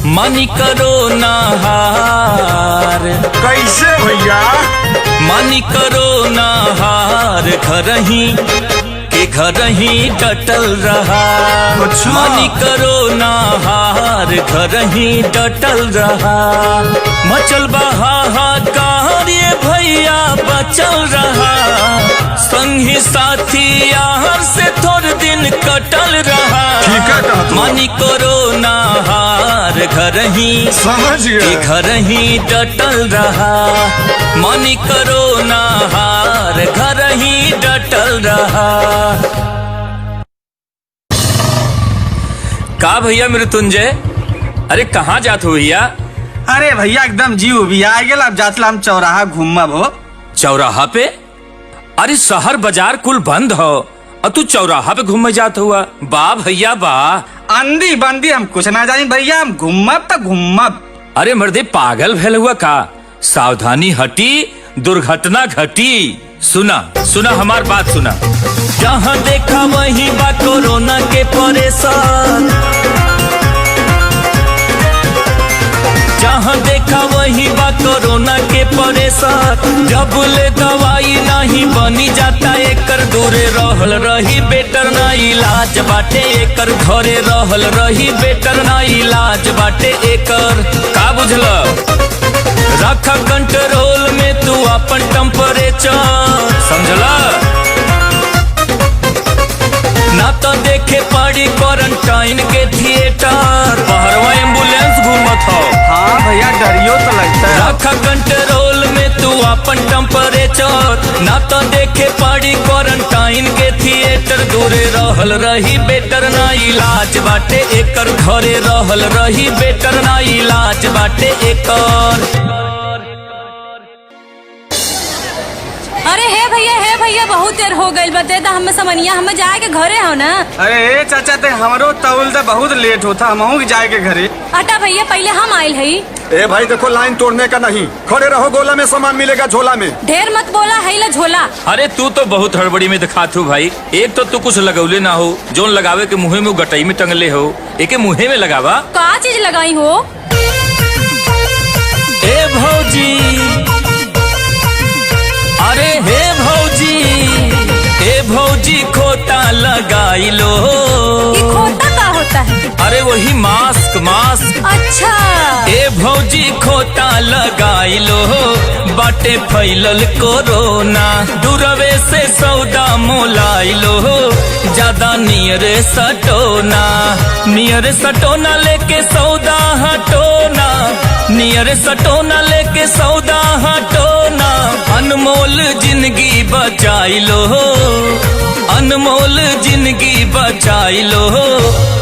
मानी करो नहार। कैसे भैया? मानी करो नहार घर ही डटल रहा। अच्छा। मानी करो नहार घर ही डटल रहा। मचल बहाकार ये भैया बचल रहा। संगी साथी यार से थोड़े दिन कटल रहा। ठीक है कहत हो। मानी करो नहार घर ही डटल रहा। मानी करो नहार घर ही डटल रहा। का भैया मृत्युंजय, अरे कहाँ जात हो भैया? अरे भैया एकदम जीव भी आ गेल। अब जातला हम चौराहा घूमब हो। चौराहा पे? अरे शहर बाजार कुल बंद हो और तू चौराहा पे घूमे जात हुआ? बा भैया बा। अंधी बंदी हम कुछ ना जानी भैया, हम घूमब तो घूमब। अरे मर्दे पागल भेल हुआ का? सावधानी हटी दुर्घटना घटी। सुना हमार बात सुना। जहाँ देखा वहीं बा कोरोना के परेशान। जहाँ देखा वहीं बा कोरोना के परेशान। जब ले दवाई नहीं बनी जाता एकर, दूरे रहल रही बेटर ना इलाज बाटे एकर। घरे रहल रही बेटर ना इलाज बाटे एकर। का बुझल? रखा कंट्रोल में तू अपन टेम्परेचर, समझला? ना तो देखे पड़ी क्वारंटाइन के थिएटर। बाहरवा एम्बुलेंस घूमत हो। हाँ भैया डरियो तो लगता है। रखा कंट्रोल में तू अपन टेम्परेचर। ना तो देखे पड़ी क्वारंटाइन के थिएटर। दूरे रहल रही बेटर ना इलाज बाटे एकर। घरे रहल रही बेटर ना इलाज बाटे एकर। अरे हे भैया बहुत देर हो गई। बते तो हमें समनिया हमें जाए के घरे हो ना। अरे चाचा ते हमरो तौल तो बहुत लेट होता। हम जाए के घरे। अटा भैया पहले हम आयल है। ए भाई देखो, लाइन तोड़ने का नहीं, खड़े रहो। गोला में सामान मिलेगा झोला में। ढेर मत बोला है ला झोला। अरे तू तो बहुत हड़बड़ी में दिखात हो भाई। एक तो तू कुछ लगौले ना हो, जोन लगावे के मुँह में गटई में टंगले हो। एक मुँहे में लगावा। का चीज लगाई हो? ए भौजी, अरे हे भौजी, ए भौजी खोता लगाई लो। ये खोता का होता है? अरे वही मास्क। अच्छा। ए भौजी खोता लगाई लो। बाटे फैलल कोरोना। दूरवे से सौदा मोलाई लो। ज्यादा नियरे सटोना लेके सौदा हटोना। नियर सटोना लेके सौदा हटोना। अनमोल जिंदगी बचाई लो। अनमोल जिंदगी बचाई लो।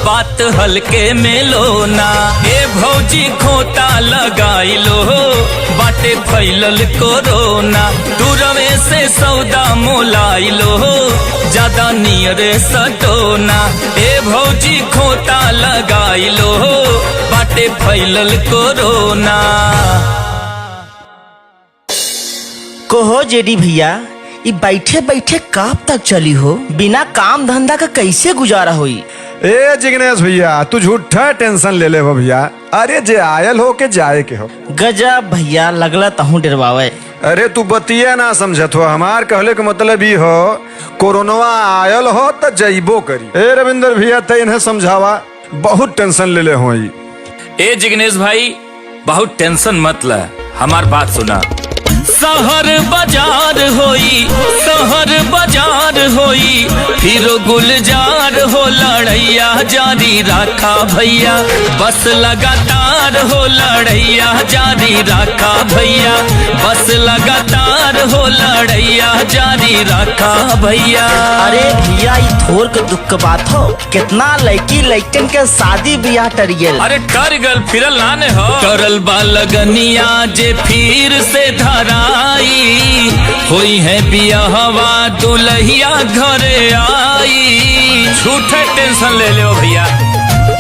बात हल्के में लो ना। ए भौजी खोता लगाई लो। बाटे फैलल कोरोना। दूरवे से सौदा मोलाई लो। ज्यादा नियरे सटोना। ए भौजी खोता लगाई लो। बाटे फैलल कोरोना। कहो जेडी भैया, ये बैठे बैठे कब तक चली हो? बिना काम धंधा का कैसे गुजारा हुई? ए जिग्नेश भैया, तू झूठा टेंशन ले ले हो भैया। अरे जे आयल हो के जाए के हो। गजब भैया, लगला तहु डरवावे। अरे तू बतिया ना समझत हो। हमार कहले के मतलब ही हो, कोरोनवा आयल हो तो जइबो करी। ए रविंदर भैया, ते इन्हें समझावा। बहुत टेंशन ले ले हो। ए जिग्नेश भाई, बहुत टेंशन मत ले, हमार बात सुना। शहर बाजार होई फिर गुलजार हो। लड़ैया जारी रखा भैया, बस लगातार हो। लड़ैया जारी रखा भैया, बस लगातार हो। लड़ैया जारी रखा भैया। अरे भैया, ये थोर के दुख के बात हो। कितना लड़कन के शादी ब्याह टरियल। अरे कर गल फिरल नाने हो। करल बा लगनिया जे फिर से धराई। होई है बियाहवा दुल्हिया घरे आई। झूठे टेंशन ले लो भैया।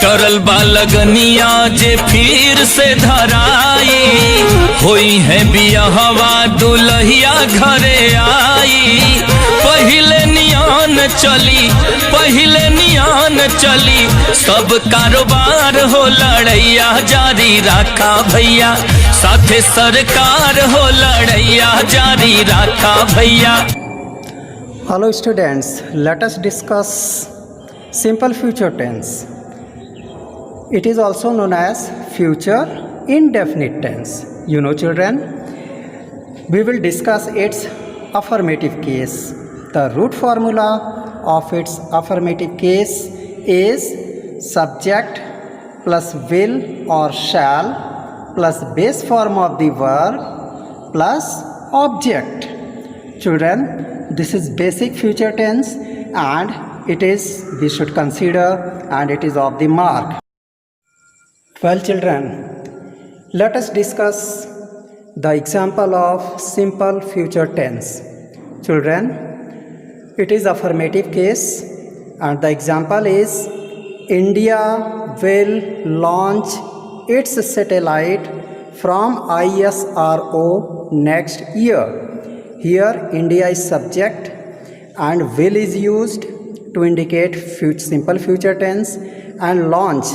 करल बा लगनिया जे फिर से धराई। होई है बियाहवा दुल्हिया घरे आई। पहिले निया नियन चली, पहिले नियन चली, सब कारोबार हो लड़ैया जारी रखा भैया, साथे सरकार हो लड़ैया जारी रखा भैया। Hello students, let us discuss simple future tense. It is also known as future indefinite tense. You know children, we will discuss its affirmative case. The root formula of its affirmative case is subject plus will or shall plus base form of the verb plus object. Children, this is basic future tense and we should consider and it is of the mark. Well children, let us discuss the example of simple future tense. Children, it is affirmative case and the example is India will launch its satellite from ISRO next year. Here India is subject and will is used to indicate simple future tense, and launch,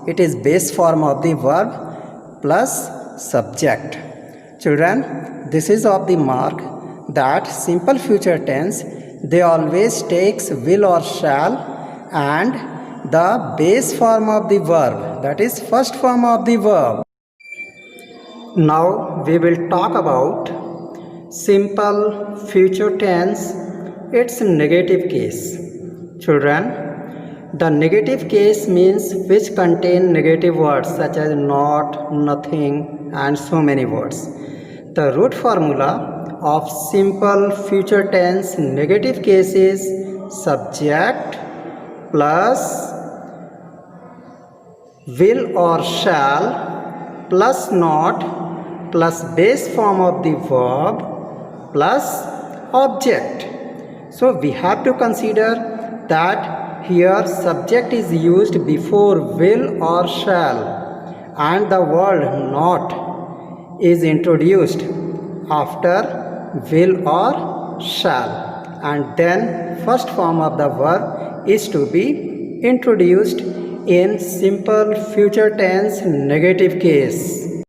it is base form of the verb plus subject. Children, this is of the mark that simple future tense, they always takes will or shall and the base form of the verb, that is first form of the verb. Now we will talk about simple future tense, its negative case. Children, the negative case means which contain negative words such as not, nothing and so many words. The root formula of simple future tense negative case is subject plus will or shall plus not plus base form of the verb plus object. So we have to consider that here subject is used before will or shall and the word not is introduced after will or shall, and then first form of the verb is to be introduced in simple future tense negative case.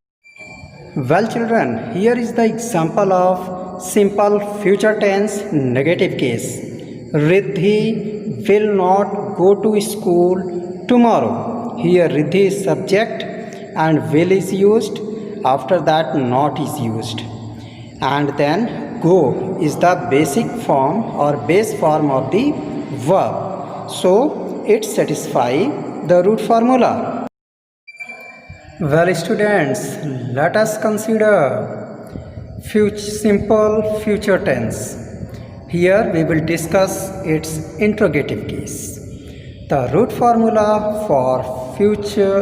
Well children, here is the example of simple future tense negative case. Riddhi will not go to school tomorrow. Here Riddhi is subject and will is used, after that not is used, and then go is the basic form or base form of the verb. So it satisfies the root formula. Well students, let us consider simple future tense. Here we will discuss its interrogative case. The root formula for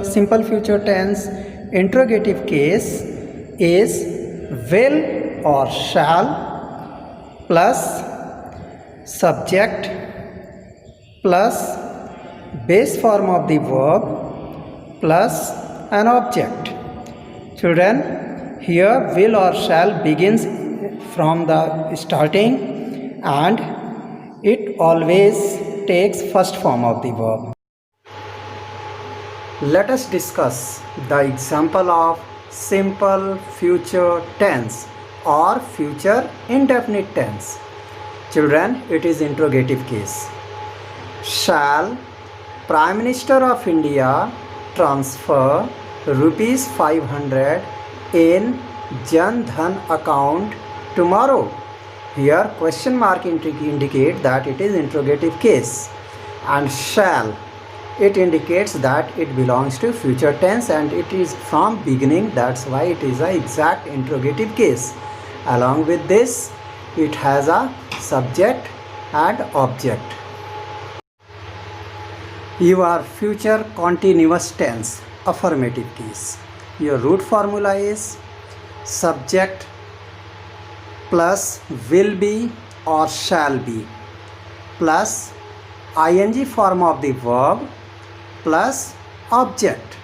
simple future tense interrogative case is will or shall plus subject plus base form of the verb plus an object. Children, here will or shall begins from the starting and it always takes first form of the verb. Let us discuss the example of simple future tense or future indefinite tense. Children, it is interrogative case. Shall Prime Minister of India transfer rupees 500 in Jan Dhan account tomorrow? Here question mark indicate that it is interrogative case, and shall, it indicates that it belongs to future tense and it is from beginning, that's why it is a exact interrogative case. Along with this, it has a subject and object. Your future continuous tense affirmative case. Your root formula is subject plus will be or shall be plus ing form of the verb plus object.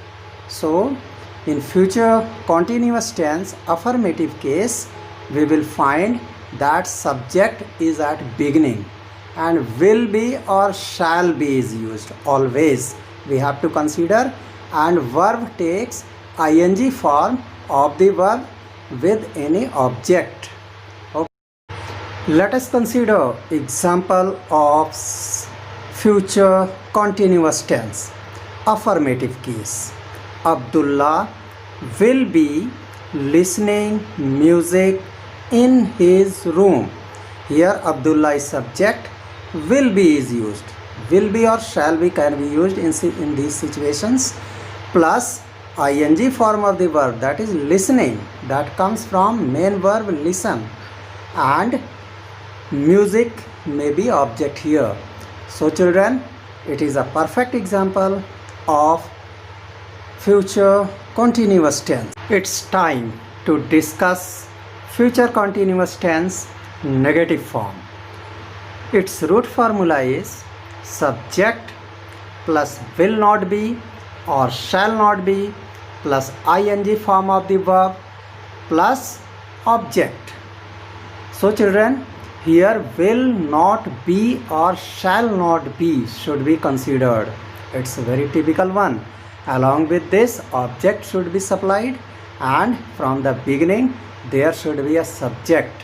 So in future continuous tense affirmative case, we will find that subject is at beginning and will be or shall be is used. Always we have to consider, and verb takes ing form of the verb with any object. Okay. Let us consider example of future continuous tense. Affirmative case. Abdullah will be listening music in his room. Here Abdullah is subject, will be is used. Will be or shall be can be used in these situations, plus ing form of the verb, that is listening, that comes from main verb listen, and music may be object here. So children, it is a perfect example of future continuous tense. It's time to discuss future continuous tense negative form. Its root formula is subject plus will not be or shall not be plus ing form of the verb plus object. So children, here will not be or shall not be should be considered. It's a very typical one. Along with this, object should be supplied, and from the beginning there should be a subject.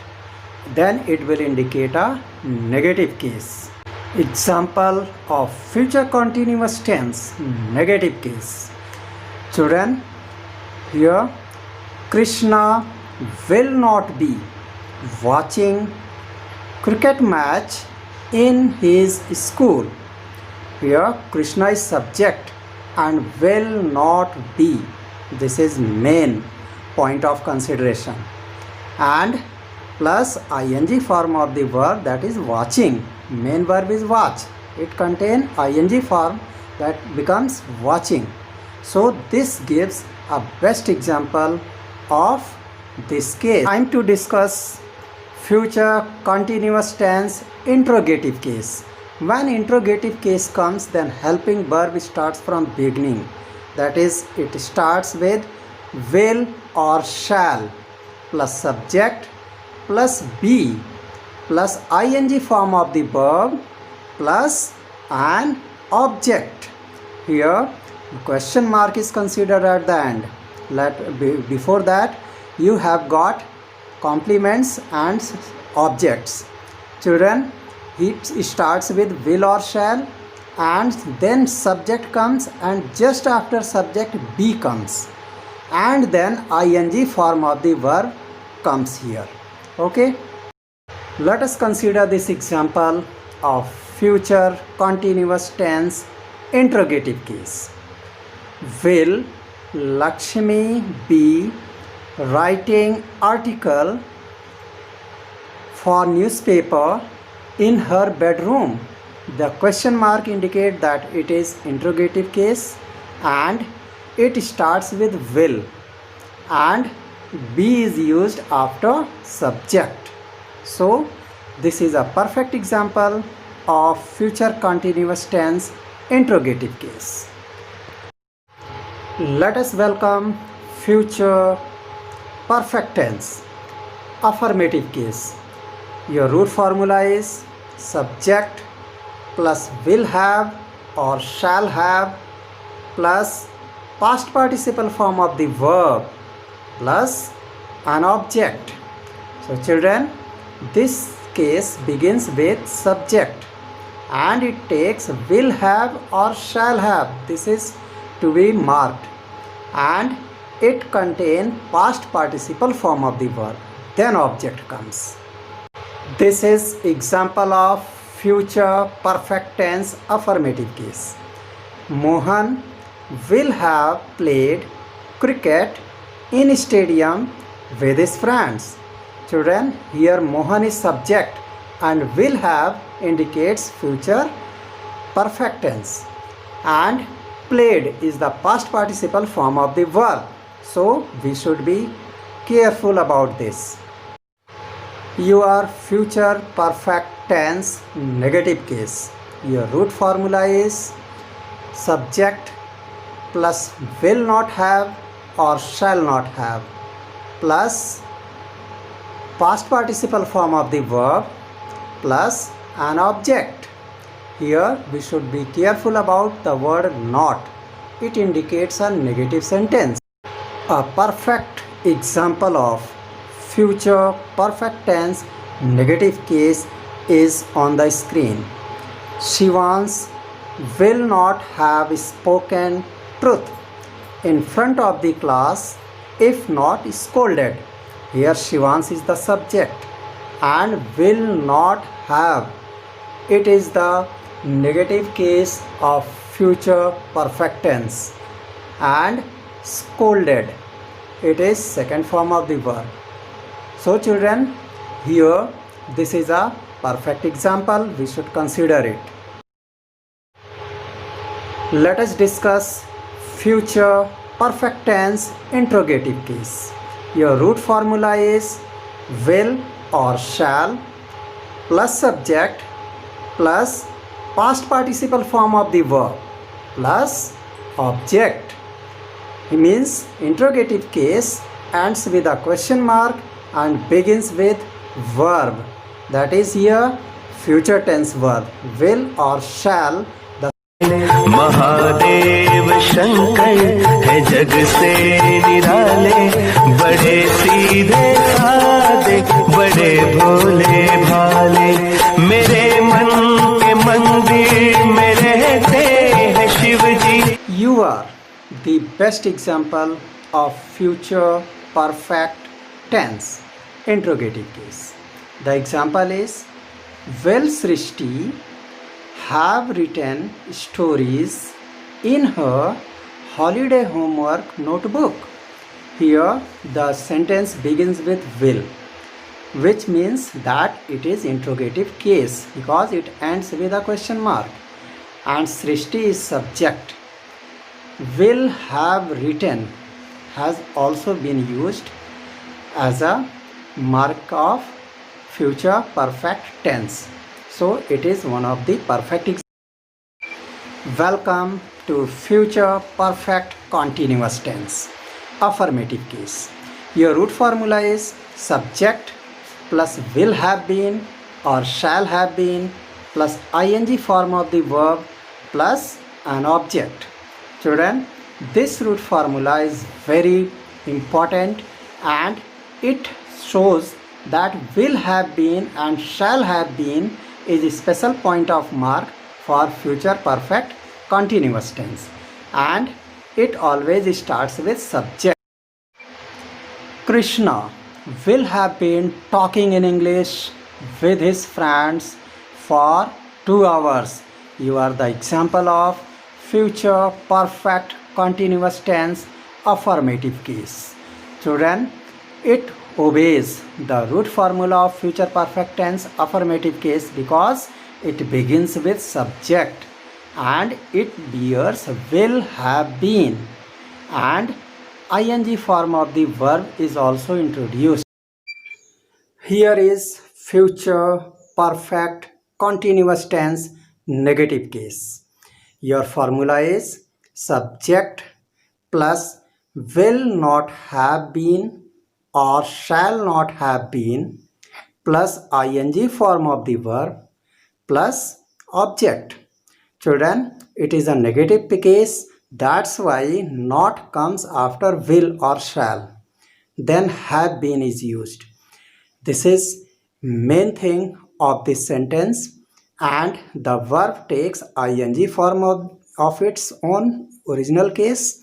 Then it will indicate a negative case. Example of future continuous tense negative case. Children, here Krishna will not be watching cricket match in his school. Here Krishna is subject and will not be. This is main point of consideration. And plus ing form of the verb, that is watching. Main verb is watch. It contains ing form, that becomes watching. So this gives a best example of this case. Time to discuss future continuous tense interrogative case. When interrogative case comes, then helping verb starts from beginning. That is, it starts with will or shall plus subject plus be plus ing form of the verb plus an object. Here question mark is considered at the end. Before that you have got complements and objects. Children, it starts with will or shall, and then subject comes, and just after subject be comes, and then ing form of the verb comes here. Okay, let us consider this example of future continuous tense interrogative case. Will Lakshmi be writing article for newspaper in her bedroom? The question mark indicate that it is interrogative case, and it starts with will, and be is used after subject. So this is a perfect example of future continuous tense interrogative case. Let us welcome future perfect tense affirmative case. Your root formula is subject plus will have or shall have plus past participle form of the verb plus an object. So children, this case begins with subject and it takes will have or shall have. This is to be marked, and it contains past participle form of the verb. Then object comes. This is example of future perfect tense affirmative case. Mohan will have played cricket in stadium with his friends. Children, here Mohan is subject and will have indicates future perfect tense, and played is the past participle form of the verb. So we should be careful about this. Your future perfect tense negative case. Your root formula is subject plus will not have or shall not have plus past participle form of the verb plus an object. Here we should be careful about the word not. It indicates a negative sentence. A perfect example of future perfect tense negative case is on the screen. Shivans will not have spoken truth in front of the class if not scolded. Here Shivans is the subject and will not have. It is the negative case of future perfect tense, and scolded, it is second form of the verb. So children, here this is a perfect example, we should consider it. Let us discuss future perfect tense interrogative case. Your root formula is will or shall plus subject plus past participle form of the verb plus object. It means interrogative case ends with a question mark and begins with verb. That is here future tense verb, will or shall. Mahadev Shankar है जग से निराले, बड़े सीधे साधे बड़े भोले भाले, मेरे मन के मंदिर में रहते हैं शिव जी. You are the best example of future perfect tense interrogative case. The example is, will Srishti have written stories in her holiday homework notebook? Here the sentence begins with will, which means that it is interrogative case because it ends with a question mark, and Srishti is subject. Will have written has also been used as a mark of future perfect tense. So it is one of the perfect examples. Welcome to future perfect continuous tense affirmative case. Your root formula is subject plus will have been or shall have been plus ing form of the verb plus an object. Children, this root formula is very important and it shows that will have been and shall have been is a special point of mark for future perfect continuous tense, and it always starts with subject. Krishna will have been talking in English with his friends for 2 hours. You are the example of future perfect continuous tense affirmative case. Children, it obeys the root formula of future perfect tense affirmative case because it begins with subject and it bears will have been, and ing form of the verb is also introduced. Here is future perfect continuous tense negative case. Your formula is subject plus will not have been or shall not have been plus ing form of the verb plus object. Children, it is a negative case, that's why not comes after will or shall. Then have been is used. This is main thing of this sentence, and the verb takes ing form of its own original case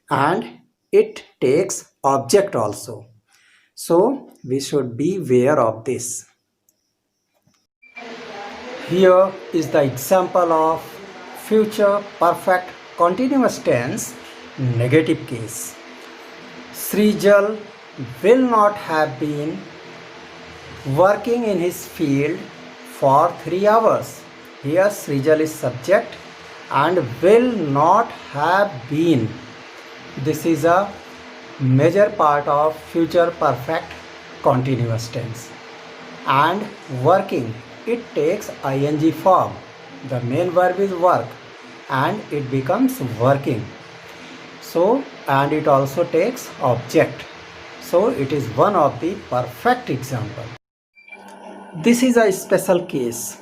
and it takes object also. So we should be aware of this. Here is the example of future perfect continuous tense negative case. Srijal will not have been working in his field for 3 hours. Here Srijal is subject and will not have been. This is a major part of future perfect continuous tense. And working, it takes ing form. The main verb is work and it becomes working. So, and it also takes object. So it is one of the perfect example. This is a special case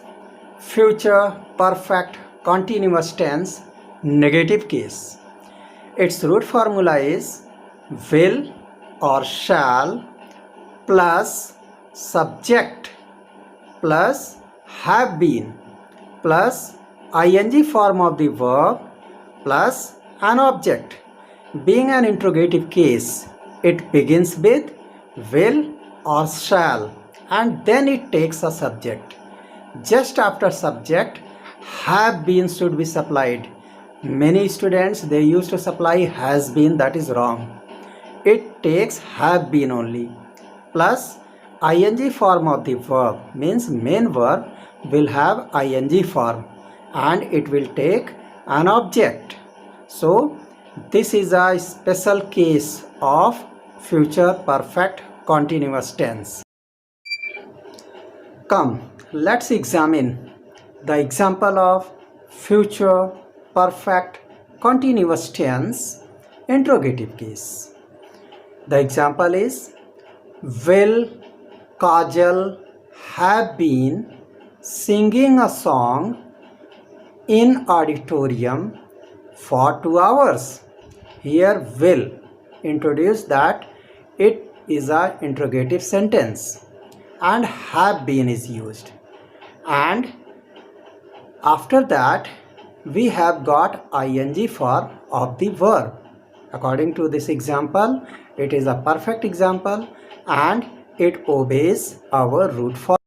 future perfect continuous tense negative case. Its root formula is will or shall plus subject plus have been plus ing form of the verb plus an object. Being an interrogative case, it begins with will or shall and then it takes a subject. Just after subject, have been should be supplied. Many students, they used to supply has been, that is wrong. It takes have been only. Plus ing form of the verb means main verb will have ing form and it will take an object. So this is a special case of future perfect continuous tense. Come, let's examine the example of future perfect continuous tense interrogative case. The example is, will Kajal have been singing a song in auditorium for 2 hours? Here will introduce that it is an interrogative sentence and have been is used, and after that we have got ing form of the verb. According to this example, it is a perfect example and it obeys our root form.